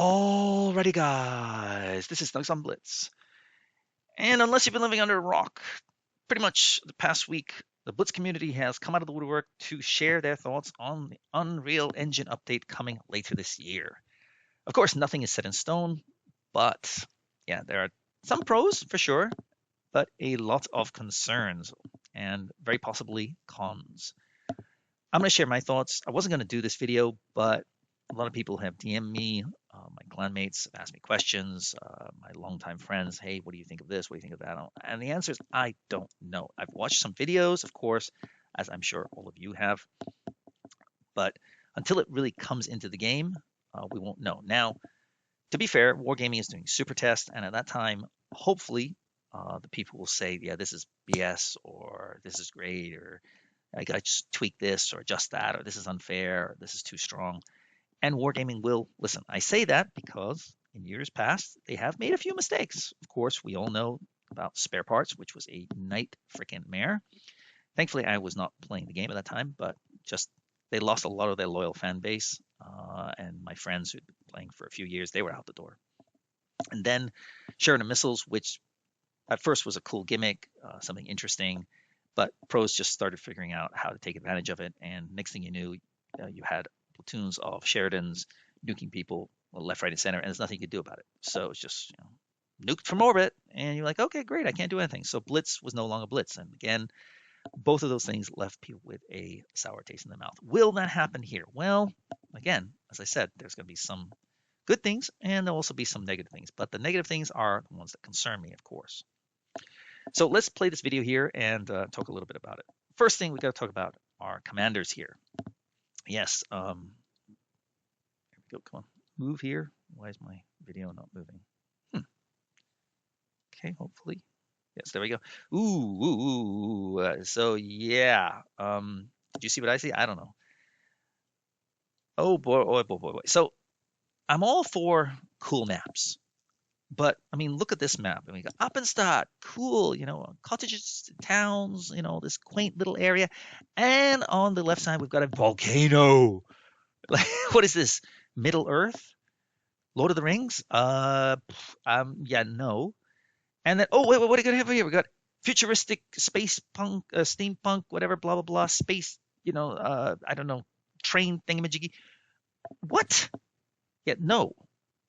Alrighty, guys, this is Snugsonblitz. And unless you've been living under a rock, pretty much the past week, the Blitz community has come out of the woodwork to share their thoughts on the Unreal Engine update coming later this year. Of course, nothing is set in stone, but yeah, there are some pros for sure, but a lot of concerns and very possibly cons. I'm going to share my thoughts. I wasn't going to do this video, but a lot of people have DM'd me. My clanmates have asked me questions. My longtime friends, hey, what do you think of this? What do you think of that? And the answer is, I don't know. I've watched some videos, of course, as I'm sure all of you have. But until it really comes into the game, we won't know. Now, to be fair, Wargaming is doing super test. And at that time, hopefully, the people will say, yeah, this is BS, or this is great, or I got to just tweak this or adjust that, or this is unfair, or this is too strong. And Wargaming will listen. I say that because in years past, they have made a few mistakes. Of course, we all know about spare parts, which was a night freaking mare. Thankfully, I was not playing the game at that time, but just they lost a lot of their loyal fan base. And my friends who'd been playing for a few years, they were out the door. And then Sheridan Missiles, which at first was a cool gimmick, something interesting, but pros just started figuring out how to take advantage of it. And next thing you knew, you had platoons of Sheridans nuking people left, right, and center, and there's nothing you could do about it. So it's just nuked from orbit, and you're like, okay, great, I can't do anything. So Blitz was no longer Blitz, and again, both of those things left people with a sour taste in their mouth. Will that happen here? Well, again, as I said, there's going to be some good things, and there'll also be some negative things. But the negative things are the ones that concern me, of course. So let's play this video here and talk a little bit about it. First thing we got to talk about are commanders here. Yes, here we go. Come on, move here. Why is my video not moving? Okay, hopefully. Yes, there we go. So yeah. Did you see what I see? I don't know. Oh boy, oh boy, boy, boy. So I'm all for cool maps. But I mean, look at this map. And we got Appenstadt, cool, cottages, towns, this quaint little area. And on the left side, we've got a volcano. Like, what is this? Middle Earth? Lord of the Rings? Yeah, no. And then, oh, wait, what do we have here? We got futuristic space punk, steampunk, whatever, blah, blah, blah, space, I don't know, train thingamajiggy. What? Yeah, no.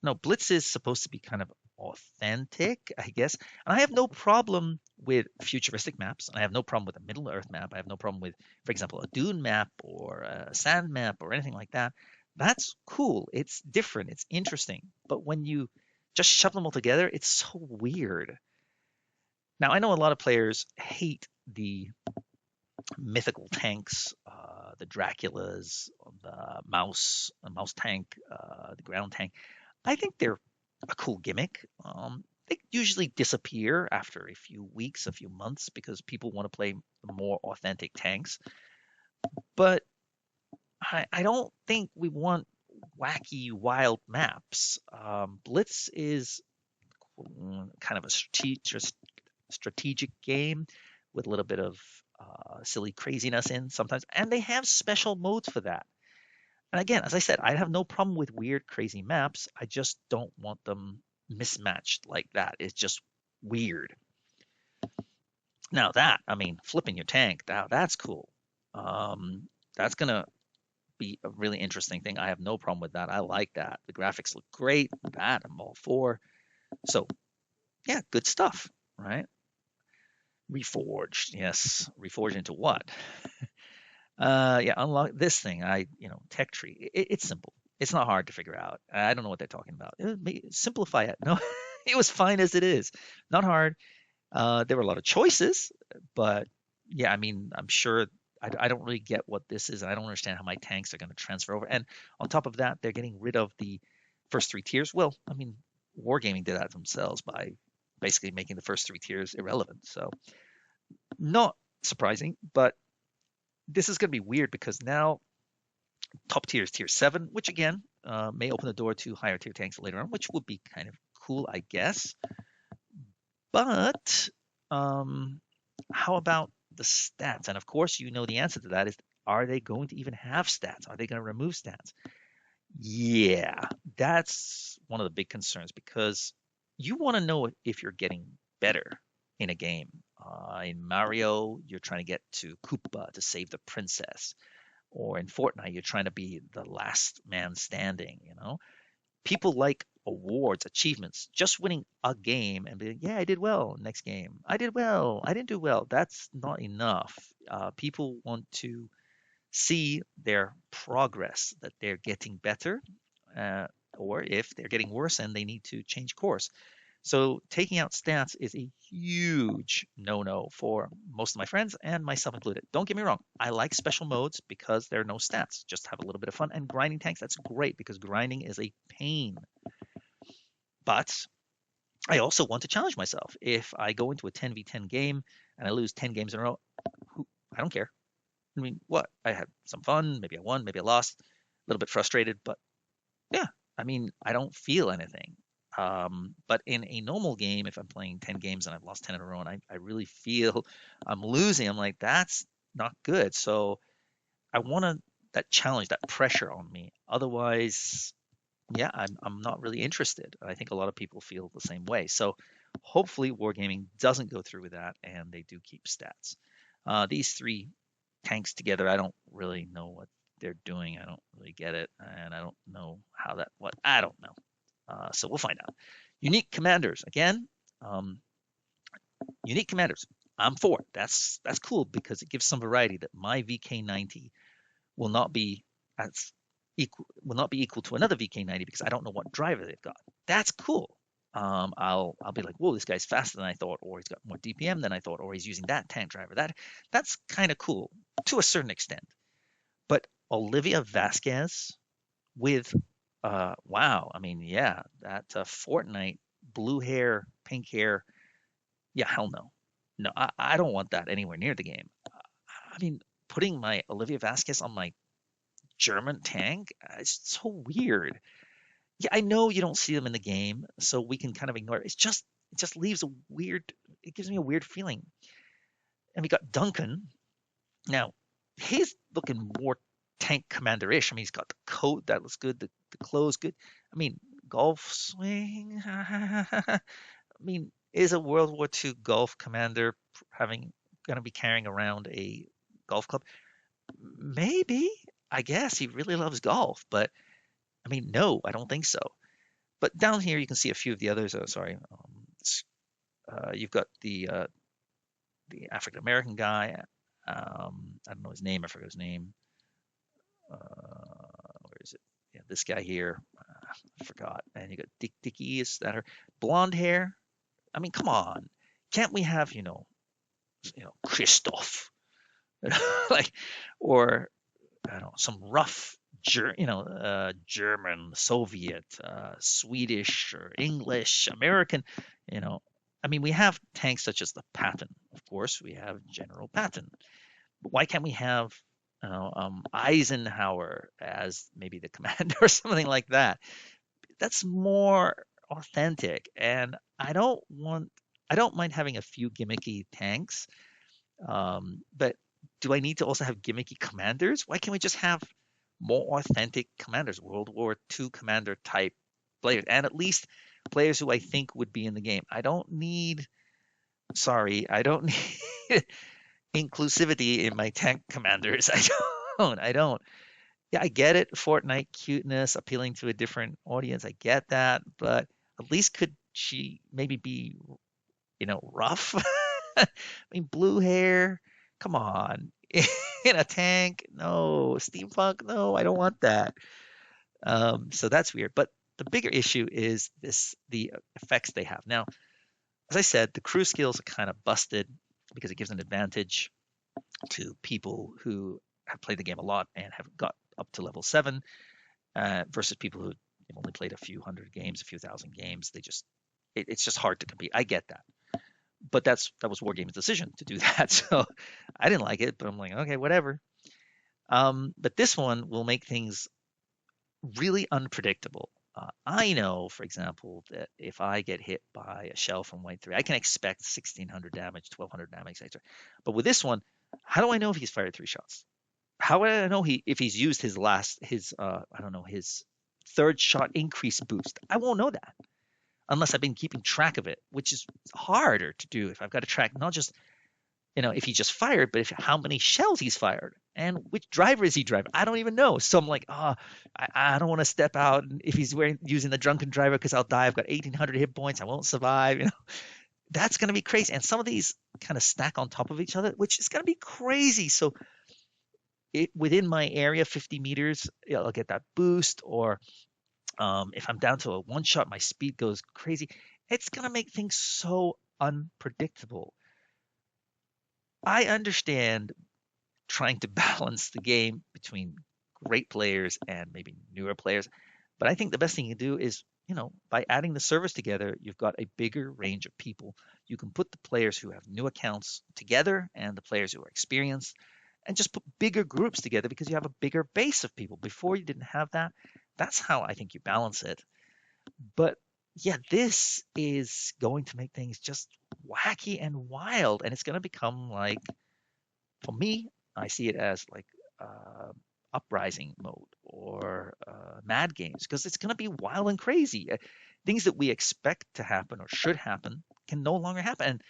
No, Blitz is supposed to be kind of authentic, I guess. And I have no problem with futuristic maps. And I have no problem with a Middle Earth map. I have no problem with, for example, a dune map or a sand map or anything like that. That's cool. It's different. It's interesting. But when you just shove them all together, it's so weird. Now, I know a lot of players hate the mythical tanks, the Draculas, the mouse tank, the ground tank. I think they're a cool gimmick. They usually disappear after a few weeks, a few months, because people want to play more authentic tanks. But I don't think we want wacky, wild maps. Blitz is kind of a strategic game with a little bit of silly craziness in sometimes, and they have special modes for that. And again, as I said, I have no problem with weird, crazy maps. I just don't want them mismatched like that. It's just weird. Now I mean, flipping your tank, that's cool. That's gonna be a really interesting thing. I have no problem with that. I like that. The graphics look great. That I'm all for. So yeah, good stuff, right? Reforged, yes. Reforged into what? Yeah, unlock this thing. Tech tree. It's simple. It's not hard to figure out. I don't know what they're talking about. Simplify it. No, it was fine as it is. Not hard. There were a lot of choices, but yeah, I mean, I'm sure I don't really get what this is. I don't understand how my tanks are going to transfer over. And on top of that, they're getting rid of the first three tiers. Well, I mean, Wargaming did that themselves by basically making the first three tiers irrelevant. So not surprising, but this is going to be weird because now top tier is tier 7, which again may open the door to higher tier tanks later on, which would be kind of cool, I guess. But how about the stats? And of course, you know the answer to that is, are they going to even have stats? Are they going to remove stats? Yeah, that's one of the big concerns because you want to know if you're getting better in a game. In Mario, you're trying to get to Koopa to save the princess, or in Fortnite, you're trying to be the last man standing. People like awards, achievements, just winning a game and be like, yeah, I did well. Next game, I did well. I didn't do well. That's not enough. People want to see their progress, that they're getting better, uh, or if they're getting worse and they need to change course. So taking out stats is a huge no-no for most of my friends and myself included. Don't get me wrong, I like special modes because there are no stats. Just have a little bit of fun. And grinding tanks, that's great because grinding is a pain. But I also want to challenge myself. If I go into a 10v10 game and I lose 10 games in a row, I don't care. I mean, what? I had some fun. Maybe I won, maybe I lost. A little bit frustrated, but yeah, I mean, I don't feel anything. But in a normal game, if I'm playing 10 games and I've lost 10 in a row and I really feel I'm losing, I'm like, that's not good. So I want that challenge, that pressure on me. Otherwise, yeah, I'm not really interested. I think a lot of people feel the same way. So hopefully Wargaming doesn't go through with that and they do keep stats. These three tanks together, I don't really know what they're doing. I don't really get it. And I don't know I don't know. So we'll find out. Unique commanders. Again, um, unique commanders. I'm for it. That's cool because it gives some variety that my VK90 will not be as will not be equal to another VK90 because I don't know what driver they've got. That's cool. I'll be like, whoa, this guy's faster than I thought, or he's got more DPM than I thought, or he's using that tank driver. That's kind of cool to a certain extent. But Olivia Vasquez with wow, I mean, yeah, that Fortnite blue hair, pink hair, yeah, hell no. No, I don't want that anywhere near the game. I mean, putting my Olivia Vasquez on my German tank, it's so weird. Yeah, I know you don't see them in the game, so we can kind of ignore it. It just leaves a weird, it gives me a weird feeling. And we got Duncan. Now, he's looking more tank commander-ish. I mean, he's got the coat that looks good, the clothes good. I mean, golf swing. I mean, is a World War II golf commander having going to be carrying around a golf club? Maybe. I guess he really loves golf, but I mean, no, I don't think so. But down here you can see a few of the others. Oh, sorry. You've got the African American guy. I don't know his name. I forgot his name. Where is it? Yeah, this guy here. I forgot. And you got Dickie. Is that her? Blonde hair. I mean, come on. Can't we have Christoph, like, or I don't know, some rough, German, Soviet, Swedish, or English, American. You know, I mean, we have tanks such as the Patton. Of course, we have General Patton. But why can't we have, Eisenhower as maybe the commander or something like that? That's more authentic, and I don't mind having a few gimmicky tanks, but do I need to also have gimmicky commanders? Why can't we just have more authentic commanders, World War II commander type players, and at least players who I think would be in the game? I don't need inclusivity in my tank commanders. I don't. Yeah, I get it. Fortnite cuteness, appealing to a different audience. I get that, but at least could she maybe be, rough? I mean, blue hair. Come on. In a tank? No. Steampunk? No, I don't want that. So that's weird. But the bigger issue is the effects they have. Now, as I said, the crew skills are kind of busted because it gives an advantage to people who have played the game a lot and have got up to level 7 versus people who have only played a few hundred games, a few thousand games. It's just hard to compete. I get that. But that was Wargame's decision to do that. So I didn't like it, but I'm like, okay, whatever. But this one will make things really unpredictable. I know, for example, that if I get hit by a shell from White 3, I can expect 1,600 damage, 1,200 damage, etc. But with this one, how do I know if he's fired 3 shots? How would I know if he's used his third shot increase boost? I won't know that unless I've been keeping track of it, which is harder to do if I've got to track not just if he just fired, but if how many shells he's fired and which driver is he driving. I don't even know. So I'm like, I don't want to step out if he's using the drunken driver because I'll die. I've got 1,800 hit points. I won't survive. That's going to be crazy. And some of these kind of stack on top of each other, which is going to be crazy. So within my area, 50 meters, I'll get that boost. Or if I'm down to a one shot, my speed goes crazy. It's going to make things so unpredictable. I understand trying to balance the game between great players and maybe newer players. But I think the best thing you can do is, by adding the servers together, you've got a bigger range of people. You can put the players who have new accounts together and the players who are experienced and just put bigger groups together because you have a bigger base of people. Before you didn't have that. That's how I think you balance it. But yeah, this is going to make things just wacky and wild. And it's going to become like, for me, I see it as like uprising mode or mad games because it's going to be wild and crazy. Things that we expect to happen or should happen can no longer happen. And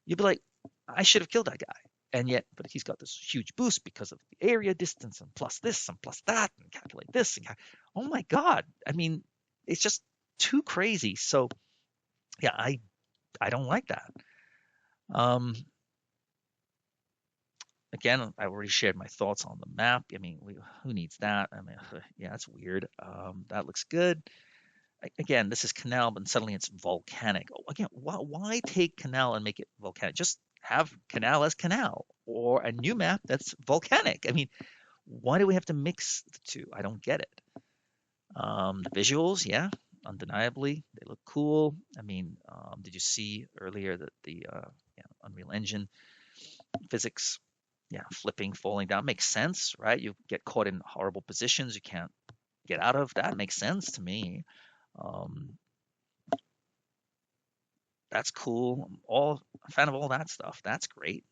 you'll be like, I should have killed that guy. And yet, but he's got this huge boost because of the area distance and plus this and plus that and calculate this. Oh my God. I mean, it's just too crazy. So yeah, I don't like that. Again, I already shared my thoughts on the map. I mean, who needs that? I mean, yeah, that's weird. That looks good. Again, this is canal, but suddenly it's volcanic. Oh, again, why take canal and make it volcanic? Just have canal as canal or a new map that's volcanic. I mean, why do we have to mix the two? I don't get it. The visuals, yeah, undeniably, they look cool. I mean, did you see earlier that the Unreal Engine physics, yeah, flipping, falling down makes sense, right? You get caught in horrible positions you can't get out of. That makes sense to me. That's cool. I'm all a fan of all that stuff. That's great.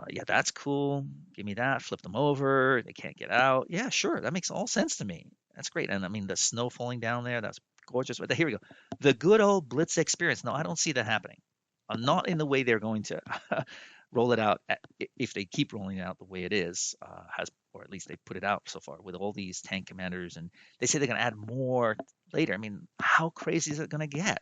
Yeah, that's cool. Give me that. Flip them over. They can't get out. Yeah, sure. That makes all sense to me. That's great. And I mean, the snow falling down there, that's gorgeous. But here we go. The good old Blitz experience. No, I don't see that happening. Not in the way they're going to roll it out if they keep rolling it out the way it is, or at least they put it out so far with all these tank commanders. And they say they're going to add more later. I mean, how crazy is it going to get?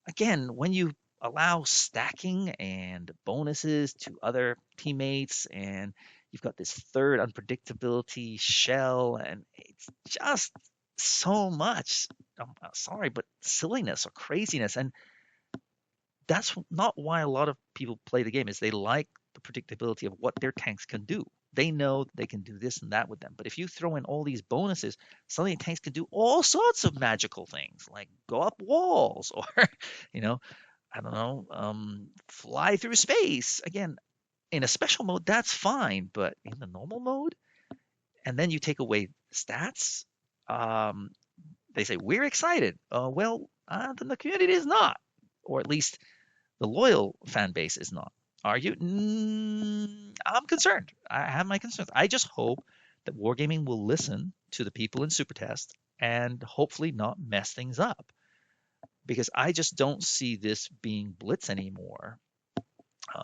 Again, when you allow stacking and bonuses to other teammates and you've got this third unpredictability shell and it's just so much I'm sorry but silliness or craziness. And that's not why a lot of people play the game, is they like the predictability of what their tanks can do. They know they can do this and that with them. But if you throw in all these bonuses, suddenly tanks can do all sorts of magical things, like go up walls or, you know, I don't know, fly through space. Again, in a special mode, that's fine. But in the normal mode, and then you take away stats, um, they say, we're excited. The community is not, or at least the loyal fan base is not. Are you? I'm concerned. I have my concerns. I just hope that Wargaming will listen to the people in Super Test and hopefully not mess things up. Because I just don't see this being Blitz anymore.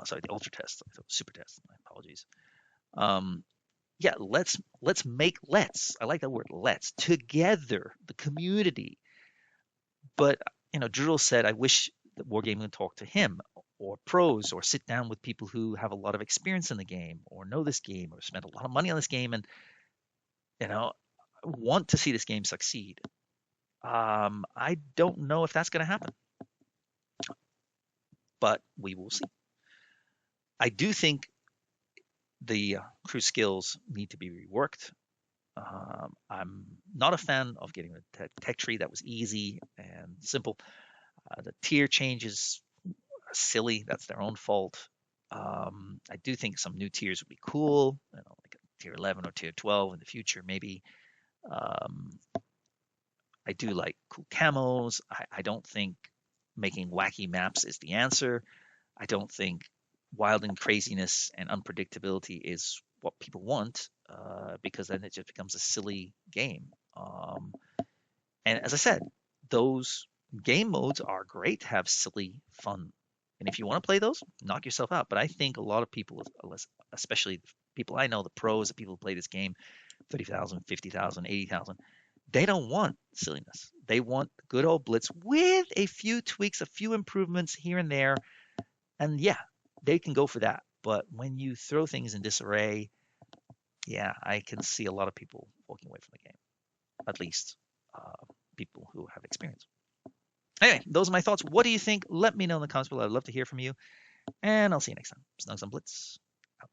Sorry, the Ultra Test, Super Test. My apologies. Yeah, let's. I like that word. Let's together, the community. But Drill said, I wish that Wargaming would talk to him or pros or sit down with people who have a lot of experience in the game or know this game or spent a lot of money on this game and want to see this game succeed. I don't know if that's going to happen, but we will see. I do think the crew skills need to be reworked. I'm not a fan of getting a tech tree that was easy and simple. The tier changes are silly. That's their own fault. I do think some new tiers would be cool, like a tier 11 or tier 12 in the future, maybe. I do like cool camos. I don't think making wacky maps is the answer. I don't think wild and craziness and unpredictability is what people want, because then it just becomes a silly game. And as I said, those game modes are great to have silly fun. And if you want to play those, knock yourself out. But I think a lot of people, especially people I know, the pros, the people who play this game, 30,000, 50,000, 80,000, they don't want silliness. They want good old Blitz with a few tweaks, a few improvements here and there. And yeah, they can go for that. But when you throw things in disarray, yeah, I can see a lot of people walking away from the game, at least people who have experience. Anyway, those are my thoughts. What do you think? Let me know in the comments below. I'd love to hear from you. And I'll see you next time. Snugs on Blitz out.